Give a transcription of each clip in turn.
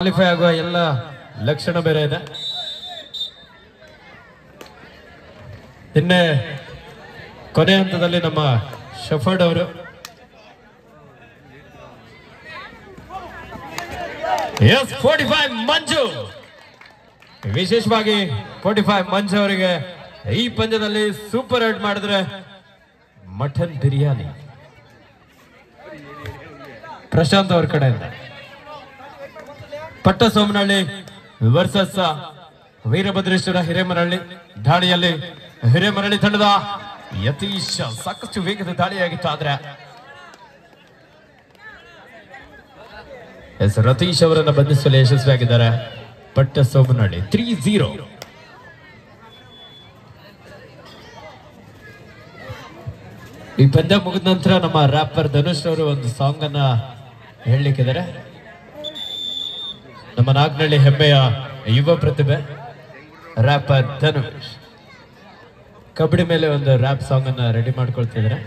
Qualify ಆಗುವ ಎಲ್ಲ ಲಕ್ಷಣ ಬೇರೆ ಇದೆ. ನಿನ್ನೆ ಕೊನೆ ಹಂತದಲ್ಲಿ ನಮ್ಮ ಶಫರ್ಡ್ ಅವರು ಎಸ್ 45 ಮಂಜು, ವಿಶೇಷವಾಗಿ 45 ಮಂಜು ಅವರಿಗೆ ಈ ಪಂದ್ಯದಲ್ಲಿ ಸೂಪರ್ ಹಿಟ್ ಮಾಡಿದ್ರೆ ಮಟನ್ ಬಿರಿಯಾನಿ ಪ್ರಶಾಂತ್ ಅವರ ಕಡೆಯಿಂದ. ಪಟ್ಟಸೋಮನಹಳ್ಳಿ ವರ್ಸಸ್ ವೀರಭದ್ರೇಶ್ವರ ಹಿರೇಮರಹಳ್ಳಿ. ದಾಳಿಯಲ್ಲಿ ಹಿರೇಮರಹಳ್ಳಿ ತಂಡದ ಯತೀಶ್ ಸಾಕಷ್ಟು ವೇಗದ ದಾಳಿಯಾಗಿತ್ತು. ಆದ್ರೆ ರತೀಶ್ ಅವರನ್ನ ಬಂಧಿಸಲು ಯಶಸ್ವಿಯಾಗಿದ್ದಾರೆ ಪಟ್ಟಸೋಮನಹಳ್ಳಿ. 3-0. ಈ ಪಂದ್ಯ ಮುಗಿದ ನಂತರ ನಮ್ಮ ರ್ಯಾಪರ್ ಧನುಷ್ ಅವರು ಒಂದು ಸಾಂಗ್ ಅನ್ನ ಹೇಳಲಿಕ್ಕಿದ್ದಾರೆ. ನಮ್ಮ ನಾಗನಹಳ್ಳಿ ಹೆಮ್ಮೆಯ ಯುವ ಪ್ರತಿಭೆ ರ್ಯಾಪರ್ ಧನುಷ್ ಕಬಡ್ಡಿ ಮೇಲೆ ಒಂದು ರ್ಯಾಪ್ ಸಾಂಗ್ ಅನ್ನ ರೆಡಿ ಮಾಡ್ಕೊಳ್ತಿದ್ದಾರೆ.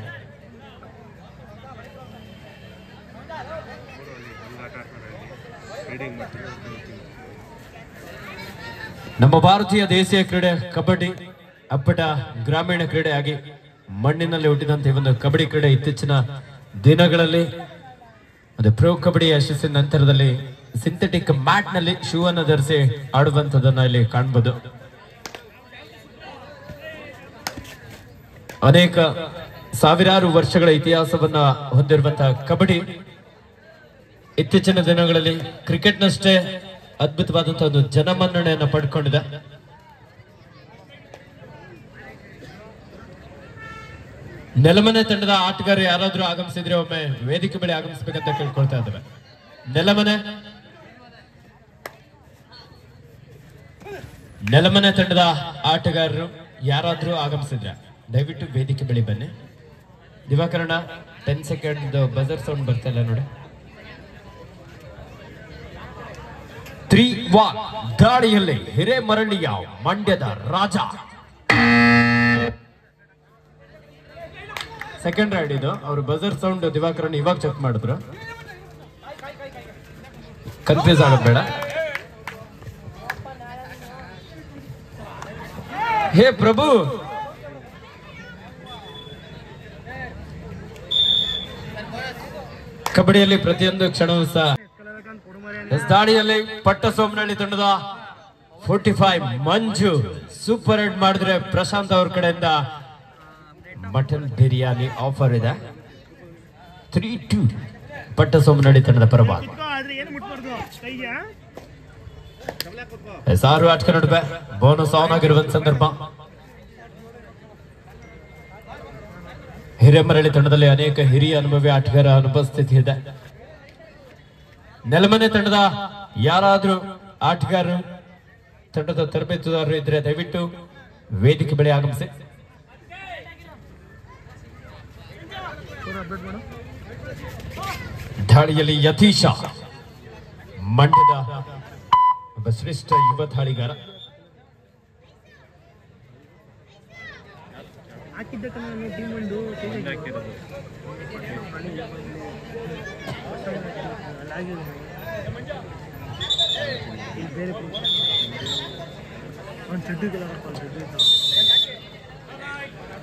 ನಮ್ಮ ಭಾರತೀಯ ದೇಶೀಯ ಕ್ರೀಡೆ ಕಬಡ್ಡಿ ಅಪ್ಪಟ ಗ್ರಾಮೀಣ ಕ್ರೀಡೆಯಾಗಿ ಮಣ್ಣಿನಲ್ಲಿ ಹುಟ್ಟಿದಂತೆ ಒಂದು ಕಬಡ್ಡಿ ಕ್ರೀಡೆ ಇತ್ತೀಚಿನ ದಿನಗಳಲ್ಲಿ ಪ್ರೊ ಕಬಡ್ಡಿ ಯಶಸ್ಸಿನ ನಂತರದಲ್ಲಿ ಸಿಂಥೆಟಿಕ್ ಮ್ಯಾಟ್ ನಲ್ಲಿ ಶೂ ಅನ್ನು ಧರಿಸಿ ಆಡುವಂತದನ್ನ ಇಲ್ಲಿ ಕಾಣಬಹುದು. ಅನೇಕ ಸಾವಿರಾರು ವರ್ಷಗಳ ಇತಿಹಾಸವನ್ನ ಹೊಂದಿರುವಂತಹ ಕಬಡ್ಡಿ ಇತ್ತೀಚಿನ ದಿನಗಳಲ್ಲಿ ಕ್ರಿಕೆಟ್ನಷ್ಟೇ ಅದ್ಭುತವಾದಂತಹ ಒಂದು ಜನಮನ್ನಣೆಯನ್ನು ಪಡ್ಕೊಂಡಿದೆ. ನೆಲಮನೆ ತಂಡದ ಆಟಗಾರರು ಯಾರಾದ್ರೂ ಆಗಮಿಸಿದ್ರೆ ಒಮ್ಮೆ ವೇದಿಕೆ ಬಳಿ ಆಗಮಿಸಬೇಕಂತ ಕೇಳ್ಕೊಳ್ತಾ ಇದ್ದೇವೆ. ನೆಲಮನೆ ತಂಡದ ಆಟಗಾರರು ಯಾರಾದ್ರೂ ಆಗಮಿಸಿದ್ರೆ ದಯವಿಟ್ಟು ವೇದಿಕೆ ಬಳಿ ಬನ್ನಿ. ದಿವಾಕರಣ 10 ಸೆಕೆಂಡ್ ಬಜರ್ ಸೌಂಡ್ ಬರ್ತಾ ಇಲ್ಲ ನೋಡಿ. 3-1 ದಾಳಿಯಲ್ಲಿ ಹಿರೇಮರಹಳ್ಳಿಯ ಮಂಡ್ಯದ ರಾಜ. ಸೆಕೆಂಡ್ ರೈಡ್ ಇದು. ಅವರು ಬಜರ್ ಸೌಂಡ್ ದಿವಾಕರಣ ಇವಾಗ ಚೆಕ್ ಮಾಡಿದ್ರು, ಕನ್ಫ್ಯೂಸ್ ಆಗೋದು ಬೇಡ. ಹೇ ಪ್ರಭು, ಕಬಡ್ಡಿಯಲ್ಲಿ ಪ್ರತಿಯೊಂದು ಕ್ಷಣವೂ ಸಹ ದಾಳಿಯಲ್ಲಿ ಪಟ್ಟಸೋಮನಹಳ್ಳಿ ತಂಡದ 45 ಮಂಜು ಸೂಪರ್ ಹಿಟ್ ಮಾಡಿದ್ರೆ ಪ್ರಶಾಂತ್ ಅವ್ರ ಕಡೆಯಿಂದ ಮಟನ್ ಬಿರಿಯಾನಿ ಆಫರ್ ಇದೆ. 3-2 ಪಟ್ಟಸೋಮನಹಳ್ಳಿ ತಂಡದ ಪರವಾಗಿ. 6 ಆಟಗಾರ ನಡುವೆ ಬೋನಸ್ ಆನ್ ಆಗಿರುವಂತ ಸಂದರ್ಭ. ಹಿರೇಮರಹಳ್ಳಿ ತಂಡದಲ್ಲಿ ಅನೇಕ ಹಿರಿಯ ಅನುಭವಿ ಆಟಗಾರ ಅನುಪಸ್ಥಿತಿ ಇದೆ. ನೆಲಮನೆ ತಂಡದ ಯಾರಾದ್ರೂ ಆಟಗಾರರು ತಂಡದ ತರಬೇತುದಾರರು ಇದ್ರೆ ದಯವಿಟ್ಟು ವೇದಿಕೆ ಬಳಿ ಆಗಮಿಸಿ. ದಾಳಿಯಲ್ಲಿ ಯತೀಶ ಮಂಡ್ಯದ ಒಬ್ಬ ಶ್ರೇಷ್ಠ ಯುವ ದಾಳಿಗಾರ.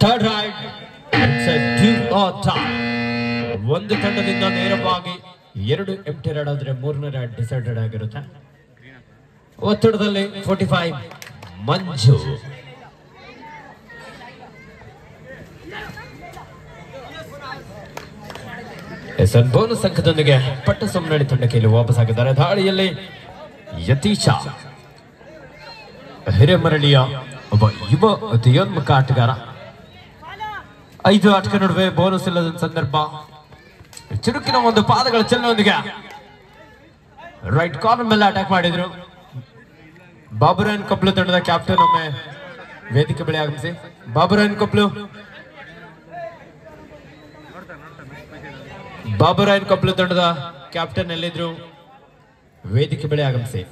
ಥರ್ಡ್ ರೈಡ್, ಒಂದು ತಂಡದಿಂದ ನೇರವಾಗಿ 2 ಎಂಟಿ ರೈಡ್ ಆದ್ರೆ 3ನೇ ರೈಡ್ ಡಿಸೈಡೆಡ್ ಆಗಿರುತ್ತೆ. ಒತ್ತಡದಲ್ಲಿ 45 ಮಂಜು. ಬೋನಸ್ ಅಂಕದೊಂದಿಗೆ ಪಟ್ಟಸೋಮನಹಳ್ಳಿ ತಂಡಕ್ಕೆ ಇಲ್ಲಿ ವಾಪಸ್ ಆಗಿದ್ದಾರೆ. ದಾಳಿಯಲ್ಲಿ ಯತೀಶ ಹಿರೇಮರಹಳ್ಳಿಯ ಒಬ್ಬ ಯುವ ಉದಯೋನ್ಮುಖ ಆಟಗಾರ. 5 ಆಟಗಾರ ನಡುವೆ ಬೋನಸ್ ಇಲ್ಲದ ಸಂದರ್ಭ. ಚುರುಕಿನ ಒಂದು ಪಾದಗಳ ಚಲನದೊಂದಿಗೆ ರೈಟ್ ಕಾರ್ನರ್ ಮೇಲೆ ಅಟ್ಯಾಕ್ ಮಾಡಿದ್ರು. ಬಾಬುರಾಯನ್ ಕೊಪ್ಲು ತಂಡದ ಕ್ಯಾಪ್ಟನ್ ಒಮ್ಮೆ ವೇದಿಕೆ ಬಳಿ ಆಗಮಿಸಿ. ಬಾಬುರಾಯನ್ ಕೊಪ್ಲು ತಂಡದ ಕ್ಯಾಪ್ಟನ್ ಎಲ್ಲಿದ್ರು ವೇದಿಕೆ ಬಳಿ ಆಗಮಿಸಿ.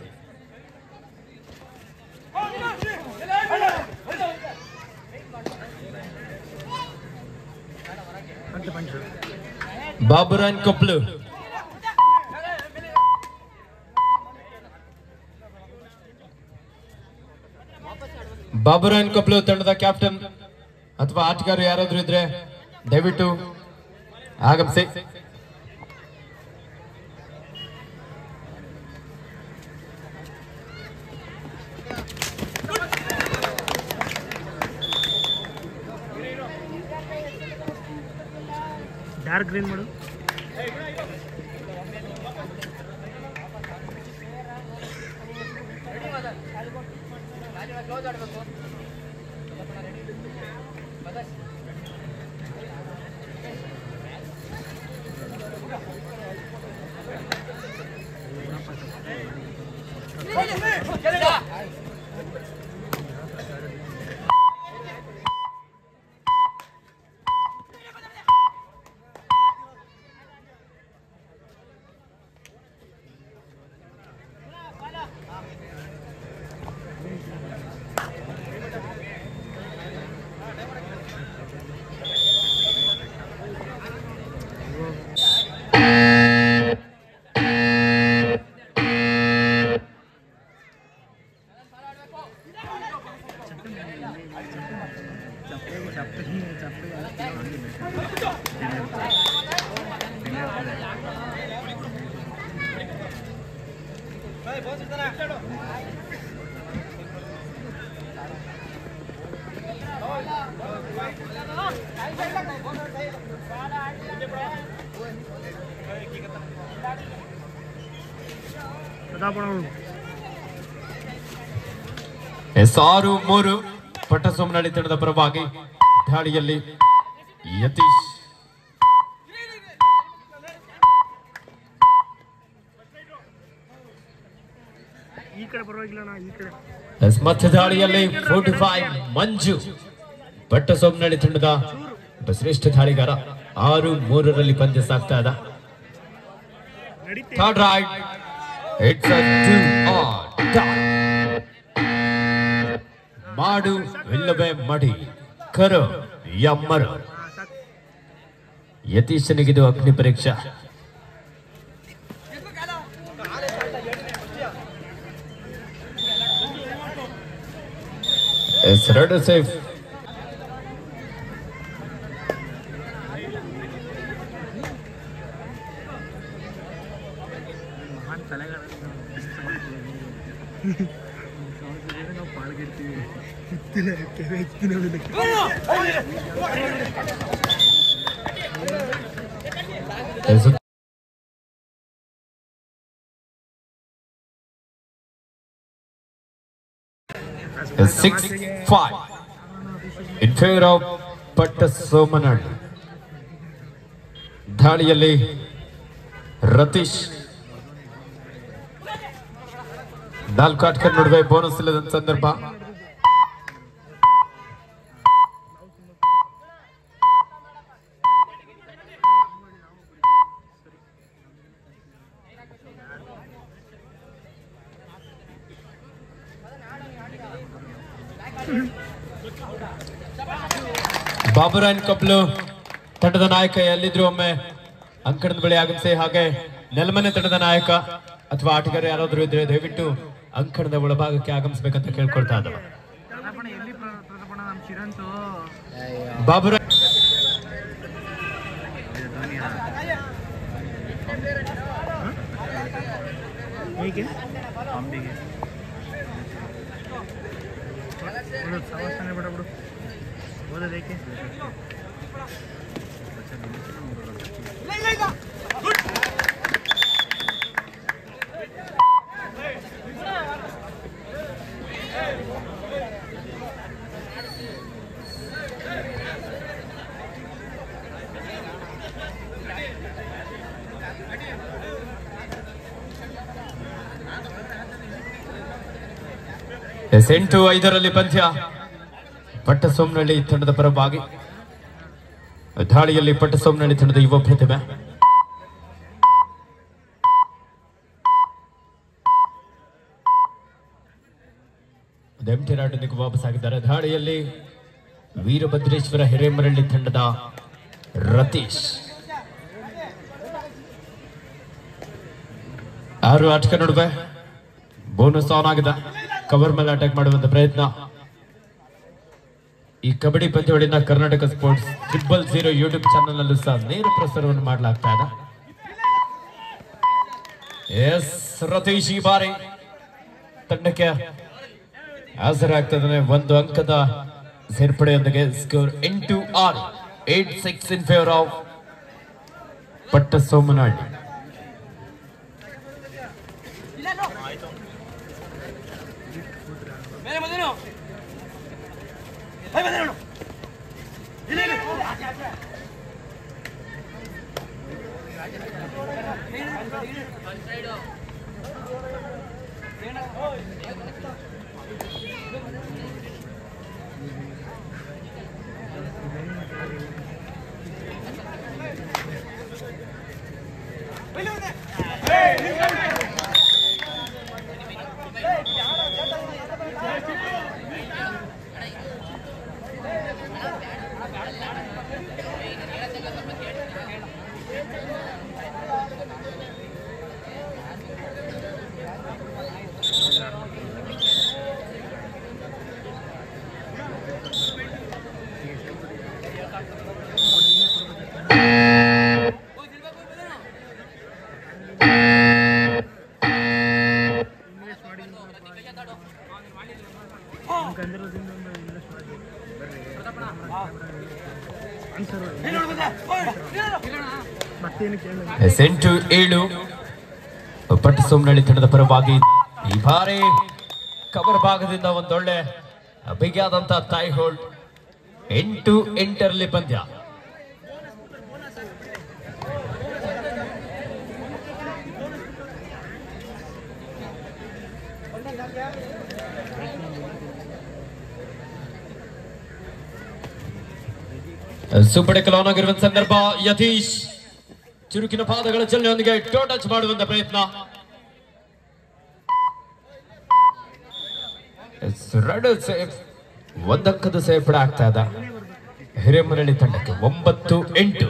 ಬಾಬುರಾಯನ್ ಕೊಪ್ಲು ಬಾಬುರಾಯನ್ ಕಬ್ಲು ತಂಡದ ಕ್ಯಾಪ್ಟನ್ ಅಥವಾ ಆಟಗಾರರು ಯಾರಾದ್ರೂ ಇದ್ರೆ ದಯವಿಟ್ಟು ಆಗಮಿಸಿ. ಡಾರ್ಕ್ ಗ್ರೀನ್ ಮಾಡು. SR3 ಪಟ್ಟಸೋಮನಹಳ್ಳಿ ತಂಡದ ಪರವಾಗಿ ದಾಳಿಯಲ್ಲಿ ಯತೀಶ್ ಮಧ್ಯ ದಾಳಿಯಲ್ಲಿ 45 ಮಂಜು ಪಟ್ಟಸೋಮನಹಳ್ಳಿ ತಂಡದ ಶ್ರೇಷ್ಠ ದಾಳಿಗಾರ. 6-3 ಪಂದ್ಯ ಸಾಗ್ತಾ ಇದೆ. Third right, it's a 2 on ಮಾಡು ಇಲ್ಲವೇ ಮಡಿ ಕರು ಯಮ್ಮರು. ಯತೀಶನಿಗಿದು ಅಗ್ನಿ ಪರೀಕ್ಷಾ. ಎರಡು safe. A 6-5 in favor of Pattasomanahalli. ದಾಳಿಯಲ್ಲಿ ರತೀಶ್. 4 ಆಟಗಾರರ ನಡುವೆ ಬೋನಸ್ ಇಲ್ಲದ ಸಂದರ್ಭ. ಬಾಬುರಾಯನ್ ಕಬ್ಲು ತಂಡದ ನಾಯಕ ಎಲ್ಲಿದ್ರು ಒಮ್ಮೆ ಅಂಕಣದ ಬಳಿ ಆಗಮಿಸಿ. ಹಾಗೆ ನೆಲಮನೆ ತಂಡದ ನಾಯಕ ಅಥವಾ ಆಟಗಾರ ಯಾರಾದ್ರೂ ಇದ್ರೆ ದಯವಿಟ್ಟು ಅಂಕಣದ ಒಳಭಾಗಕ್ಕೆ ಆಗಮಿಸಬೇಕಂತ ಕೇಳ್ಕೊಳ್ತಾ ಇದ್ದಾರೆ. ಬಾಬುರಾಯ್ ಎಂಟು 5 ಪಂದ್ಯ ಪಟ್ಟಸೋಮನಹಳ್ಳಿ ತಂಡದ ಪರವಾಗಿ. ದಾಳಿಯಲ್ಲಿ ಪಟ್ಟಸೋಮನಹಳ್ಳಿ ತಂಡದ ಯುವ ಪ್ರತಿಭೆ. ಎಂಟಿರಾಟನಿಗೆ ವಾಪಸ್ ಆಗಿದ್ದಾರೆ. ದಾಳಿಯಲ್ಲಿ ವೀರಭದ್ರೇಶ್ವರ ಹಿರೇಮರಳ್ಳಿ ತಂಡದ ರತೀಶ್. 6 ಆಟಗಾರರ ನಡುವೆ ಬೋನಸ್ ಆನ್ ಆಗಿದೆ. ಕವರ್ ಮೇಲೆ ಅಟ್ಯಾಕ್ ಮಾಡುವಂತ ಪ್ರಯತ್ನ. ಈ ಕಬಡ್ಡಿ ಪಂದ್ಯಾವಳಿನ ಕರ್ನಾಟಕ ಸ್ಪೋರ್ಟ್ಸ್ 000 ಯೂಟ್ಯೂಬ್ ಚಾನೆಲ್ ನಲ್ಲೂ ಸಹ ನೇರ ಪ್ರಸಾರವನ್ನು ಮಾಡಲಾಗ್ತಾ ಇದೆ. ಎಸ್ ರತೀಶ್ ಈ ಬಾರಿ ತಂಡಕ್ಕೆ ಹಾಜರಾಗ್ತದೆ. ಒಂದು ಅಂಕದ ಸೇರ್ಪಡೆಯೊಂದಿಗೆ score 8-6 8-6 in favour of Pattasomanahalli. ಸೆಂಟು 7 ಪಟ್ಟಸೋಮನಹಳ್ಳಿ ತಂಡದ ಪರವಾಗಿ ಈ ಬಾರಿ ಕವರ್ ಭಾಗದಿಂದ ಒಂದೊಳ್ಳೆ ಬಿಗಿಯಾದಂತಹ ತಾಯಿ ಹೋಲ್ಡ್. 8-8 ಪಂದ್ಯ. ಸುಬ್ಬಡೆ ಕಲಾನ್ ಆಗಿರುವ ಸಂದರ್ಭ. ಯತೀಶ್ ಚುರುಕಿನ ಪಾದಗಳ ಚಲನೆಯೊಂದಿಗೆ ಟೋ ಟಚ್ ಮಾಡುವಂತ ಪ್ರಯತ್ನ. ಒಂದಂಕದ ಸೇರ್ಪಡೆ ಆಗ್ತಾ ಇದೆ ಹಿರೇಮರಳ್ಳಿ ತಂಡಕ್ಕೆ. 9-8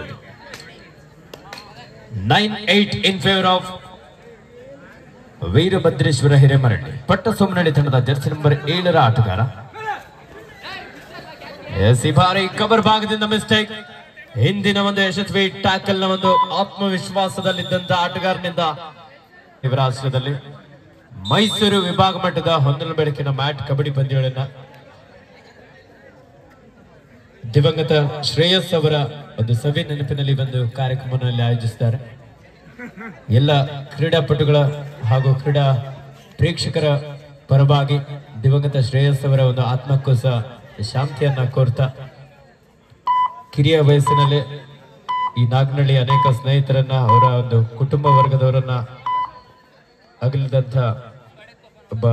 9-8 ಇನ್ ಫೇವರ್ ಆಫ್ ವೀರಭದ್ರೇಶ್ವರ ಹಿರೇಮರಳ್ಳಿ. ಪಟ್ಟಸೋಮನಹಳ್ಳಿ ತಂಡದ ಜರ್ಸಿ ನಂಬರ್ 7 ಆಟಗಾರ. ಈ ಬಾರಿ ಕವರ್ ಭಾಗದಿಂದ ಮಿಸ್ಟೇಕ್. ಹಿಂದಿನ ಒಂದು ಯಶಸ್ವಿ ಟ್ಯಾಕಲ್ ನ ಒಂದು ಆತ್ಮವಿಶ್ವಾಸದಲ್ಲಿದ್ದಂತ ಆಟಗಾರನಿಂದ ಇವರ ಆಶ್ರಯದಲ್ಲಿ ಮೈಸೂರು ವಿಭಾಗ ಮಟ್ಟದ ಹೊಂದಲ ಬೆಳಕಿನ ಮ್ಯಾಟ್ ಕಬಡ್ಡಿ ಪಂದ್ಯಗಳನ್ನ ದಿವಂಗತ ಶ್ರೇಯಸ್ ಅವರ ಒಂದು ಸವಿ ನೆನಪಿನಲ್ಲಿ ಒಂದು ಕಾರ್ಯಕ್ರಮದಲ್ಲಿ ಆಯೋಜಿಸಿದ್ದಾರೆ. ಎಲ್ಲ ಕ್ರೀಡಾಪಟುಗಳ ಹಾಗೂ ಕ್ರೀಡಾ ಪ್ರೇಕ್ಷಕರ ಪರವಾಗಿ ದಿವಂಗತ ಶ್ರೇಯಸ್ ಅವರ ಒಂದು ಆತ್ಮಕ್ಕೂ ಸಹ ಶಾಂತಿಯನ್ನ ಕೋರ್ತಾ, ಕಿರಿಯ ವಯಸ್ಸಿನಲ್ಲಿ ಈ ನಾಗನಹಳ್ಳಿ ಅನೇಕ ಸ್ನೇಹಿತರನ್ನ, ಅವರ ಒಂದು ಕುಟುಂಬ ವರ್ಗದವರನ್ನ ಅಗಲಿದಂತ ಒಬ್ಬ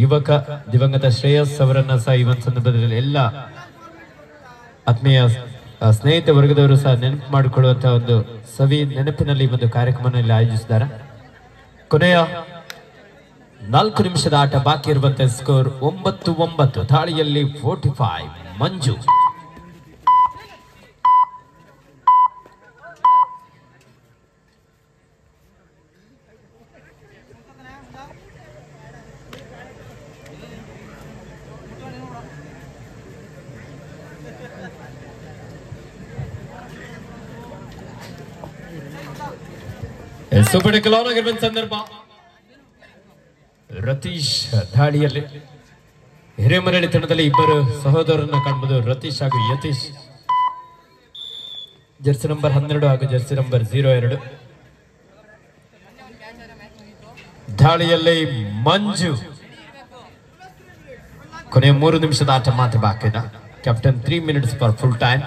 ಯುವಕ ದಿವಂಗತ ಶ್ರೇಯಸ್ ಅವರನ್ನ ಸಹ ಈ ಒಂದು ಸಂದರ್ಭದಲ್ಲಿ ಎಲ್ಲ ಆತ್ಮೀಯ ಸ್ನೇಹಿತ ವರ್ಗದವರು ಸಹ ನೆನಪು ಮಾಡಿಕೊಳ್ಳುವಂತಹ ಒಂದು ಸವಿ ನೆನಪಿನಲ್ಲಿ ಒಂದು ಕಾರ್ಯಕ್ರಮದಲ್ಲಿ ಆಯೋಜಿಸಿದ್ದಾರೆ. ಕೊನೆಯ 4 ನಿಮಿಷದ ಆಟ ಬಾಕಿ ಇರುವಂತೆ ಸ್ಕೋರ್ 9-9. ದಾಳಿಯಲ್ಲಿ 45 ಮಂಜು. ಸುಬ್ಬಡೆ ಕಲಾನ್ ಆಗಿರುವ ಸಂದರ್ಭ. ರತೀಶ್ ದಾಳಿಯಲ್ಲಿ ಹಿರೇಮರಳ್ಳಿ ತಂಡದಲ್ಲಿ ಇಬ್ಬರು ಸಹೋದರರನ್ನ ಕಾಣಬಹುದು. ರತೀಶ್ ಹಾಗೂ ಯತೀಶ್. ಜರ್ಸಿ ನಂಬರ್ 12 ಹಾಗೂ ಜರ್ಸಿ ನಂಬರ್ 02. ದಾಳಿಯಲ್ಲಿ ಮಂಜು. ಕೊನೆಯ 3 ನಿಮಿಷದ ಆಟ ಮಾತ್ರ ಬಾಕಿ ಇದೆ. Captain 3 minutes for full time.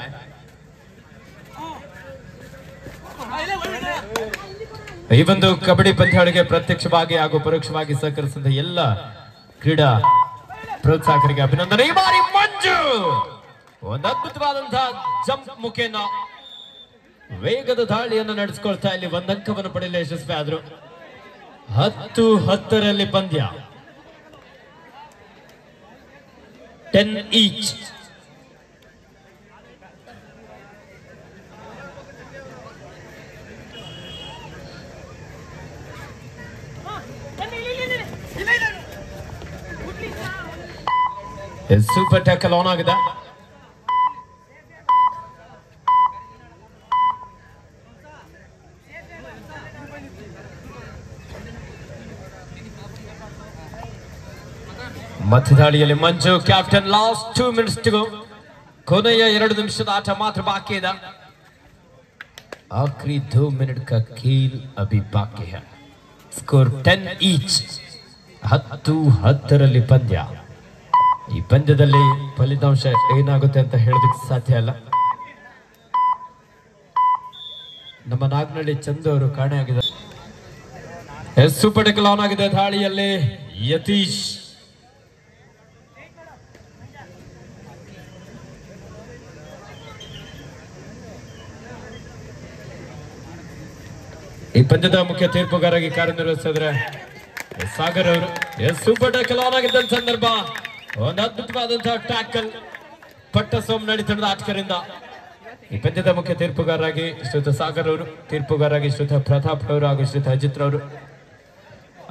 ಈ ಒಂದು ಕಬಡ್ಡಿ ಪಂದ್ಯಾವಳಿಗೆ ಪ್ರತ್ಯಕ್ಷವಾಗಿ ಹಾಗೂ ಪರೋಕ್ಷವಾಗಿ ಸಹಕರಿಸಿದ ಎಲ್ಲ ಕ್ರೀಡಾ ಪ್ರೋತ್ಸಾಹಕರಿಗೆ ಅಭಿನಂದನೆ. ಈ ಬಾರಿ ಮಂಜು ಒಂದು ಅದ್ಭುತವಾದಂತಹ ಜಂಪ್ ಮುಖೇನ ವೇಗದ ದಾಳಿಯನ್ನು ನಡೆಸಿಕೊಳ್ತಾ ಇಲ್ಲಿ 1 ಅಂಕವನ್ನು ಪಡೆಯಲು ಯಶಸ್ವಿ ಆದ್ರು. 10-10 ಪಂದ್ಯ. 10 each. ಸೂಪರ್ ಟ್ಯಾಕಲ್ ಆನ್ ಆಗಿದೆ. ಮಧ್ಯದಾಳಿಯಲ್ಲಿ Manju captain. Last 2 minutes to go. ಕೊನೆಯ 2 ನಿಮಿಷದ ಆಟ ಮಾತ್ರ ಬಾಕಿ ಇದೆ. आखिरी 2 मिनट का खेल अभी बाकी है. Score 10 each. 10-10 ಪಂದ್ಯ. ಈ ಪಂದ್ಯದಲ್ಲಿ ಫಲಿತಾಂಶ ಏನಾಗುತ್ತೆ ಅಂತ ಹೇಳೋದಕ್ಕೆ ಸಾಧ್ಯ ಅಲ್ಲ. ನಮ್ಮ ನಾಗನಹಳ್ಳಿ ಚಂದು ಅವರು ಕಾಣೆಯಾಗಿದ್ದಾರೆ. ಸೂಪರ್ ಟ್ಯಾಕಲ್ ಆನ್ ಆಗಿದೆ. ದಾಳಿಯಲ್ಲಿ ಯತೀಶ್. ಈ ಪಂದ್ಯದ ಮುಖ್ಯ ತೀರ್ಪುಗಾರಾಗಿ ಕಾರ್ಯನಿರ್ವಹಿಸಿದ್ರೆ ಸಾಗರ್ ಅವರು. ಸೂಪರ್ ಟ್ಯಾಕಲ್ ಆನ್ ಆಗಿದ್ದ ಸಂದರ್ಭ. ಒಂದು ಅದ್ಭುತವಾದಂತಹ ಟ್ಯಾಕಲ್ ಪಟ್ಟ ಸೋಮನಹಳ್ಳಿ ತಂಡದ ಆಟಗಾರರಿಂದ. ಈ ಪಂದ್ಯದ ಮುಖ್ಯ ತೀರ್ಪುಗಾರರಾಗಿ ಶ್ರೀಯುತ ಸಾಗರ್ ಅವರು, ತೀರ್ಪುಗಾರರಾಗಿ ಶ್ರೀಯುತ ಪ್ರತಾಪ್ ಅವರು ಹಾಗೂ ಶ್ರೀಯುತ ಅಜಿತ್ ಅವರು,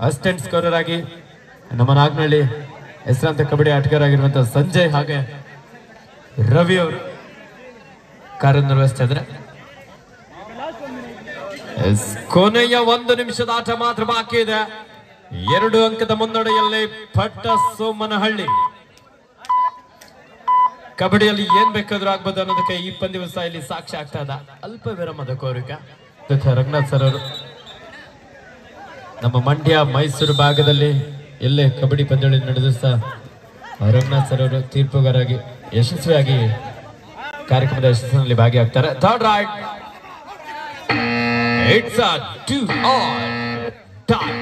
ಅಸಿಸ್ಟೆಂಟ್ ಸ್ಕೋರರ್ ಆಗಿ ನಮ್ಮ ನಾಗನಹಳ್ಳಿ ಹೆಸರಾಂತ ಕಬಡ್ಡಿ ಆಟಗಾರರಾಗಿರುವಂತಹ ಸಂಜಯ್ ಹಾಗೆ ರವಿ ಅವರು ಕಾರ್ಯನಿರ್ವಹಿಸ್ತಾ ಇದ್ದಾರೆ. ಕೊನೆಯ 1 ನಿಮಿಷದ ಆಟ ಮಾತ್ರ ಬಾಕಿ ಇದೆ. 2 ಅಂಕದ ಮುನ್ನಡೆಯಲ್ಲಿ ಪಟ್ಟ ಸೋಮನಹಳ್ಳಿ. ಕಬಡ್ಡಿಯಲ್ಲಿ ಏನ್ ಬೇಕಾದ್ರೂ ಆಗ್ಬೋದು ಅನ್ನೋದಕ್ಕೆ ಈ ಪಂದ್ಯ ಇಲ್ಲಿ ಸಾಕ್ಷಿ ಆಗ್ತಾ ಇದೆ. ಅಲ್ಪ ವಿರಾಮದ ಕೋರಿಕೆ ರಂಗನಾಥ್ ಸರ್ ಅವರು. ನಮ್ಮ ಮಂಡ್ಯ ಮೈಸೂರು ಭಾಗದಲ್ಲಿ ಎಲ್ಲೇ ಕಬಡ್ಡಿ ಪಂದ್ಯಗಳು ನಡೆದ ರಂಗನಾಥ್ ಸರ್ ಅವರು ತೀರ್ಪುಗಾರಾಗಿ ಯಶಸ್ವಿಯಾಗಿ ಕಾರ್ಯಕ್ರಮದ ಯಶಸ್ಸಿನಲ್ಲಿ ಭಾಗಿಯಾಗ್ತಾರೆ. Third right. It's a 2-all tie.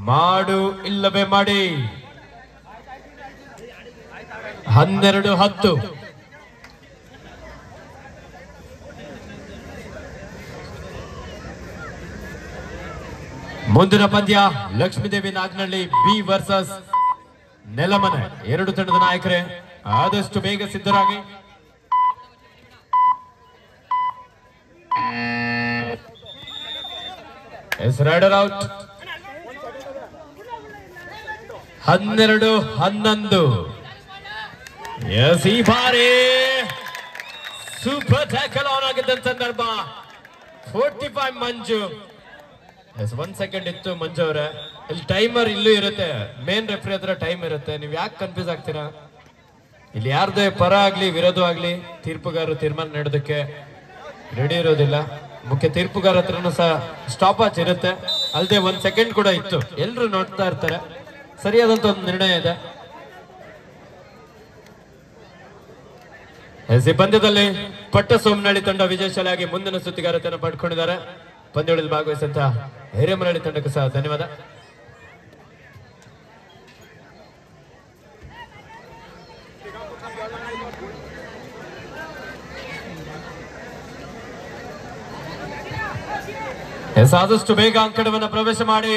ಮಾಡು ಇಲ್ಲವೇ ಮಾಡಿ. 12-10. ಮುಂದಿನ ಪಂದ್ಯ ಲಕ್ಷ್ಮೀದೇವಿ ನಾಗನಹಳ್ಳಿ ಬಿ ವರ್ಸಸ್ ನೆಲಮನೆ. 2 ತಂಡದ ನಾಯಕರೇ ಆದಷ್ಟು ಬೇಗ ಸಿದ್ಧರಾಗಿ. Rider out. 12-11. ಈ ಬಾರಿ ಸೂಪರ್ ಟ್ಯಾಕಲ್ ಆನ್ ಆಗಿದ್ದ ಸಂದರ್ಭ. 45 ಮಂಜು. 1 ಸೆಕೆಂಡ್ ಇತ್ತು ಮಂಜು ಅವರೇ. ಇಲ್ಲಿ ಟೈಮರ್ ಇಲ್ಲೂ ಇರುತ್ತೆ. ಮೇನ್ ರೆಫ್ರಿ ಹತ್ರ ಟೈಮ್ ಇರುತ್ತೆ. ನೀವು ಯಾಕೆ ಕನ್ಫ್ಯೂಸ್ ಆಗ್ತೀರಾ? ಇಲ್ಲಿ ಯಾರ್ದೇ ಪರ ಆಗ್ಲಿ ವಿರೋಧ ಆಗ್ಲಿ ತೀರ್ಪುಗಾರರು ತೀರ್ಮಾನ ನೀಡೋದಕ್ಕೆ ರೆಡಿ ಇರೋದಿಲ್ಲ. ಮುಖ್ಯ ತೀರ್ಪುಗಾರ ಹತ್ರನೂ ಸಹ ಸ್ಟಾಪ್ ವಾಚ್ ಇರುತ್ತೆ. ಅಲ್ಲದೆ 1 ಸೆಕೆಂಡ್ ಕೂಡ ಇತ್ತು. ಎಲ್ಲರೂ ನೋಡ್ತಾ ಇರ್ತಾರೆ. ಸರಿಯಾದಂತ ಒಂದು ನಿರ್ಣಯ ಇದೆ. ಈ ಪಂದ್ಯದಲ್ಲಿ ಪಟ್ಟ ಸೋಮನಹಳ್ಳಿ ತಂಡ ವಿಜಯಶಾಲಿಯಾಗಿ ಮುಂದಿನ ಸುತ್ತಿಗಾರತೆಯನ್ನು ಪಡ್ಕೊಂಡಿದ್ದಾರೆ. ಪಂದ್ಯಗಳಲ್ಲಿ ಭಾಗವಹಿಸಿದಂತಹ ಹಿರೇಮರಳ್ಳಿ ತಂಡಕ್ಕೂ ಸಹ ಧನ್ಯವಾದ. ಆದಷ್ಟು ಬೇಗ ಅಂಕಣವನ್ನು ಪ್ರವೇಶ ಮಾಡಿ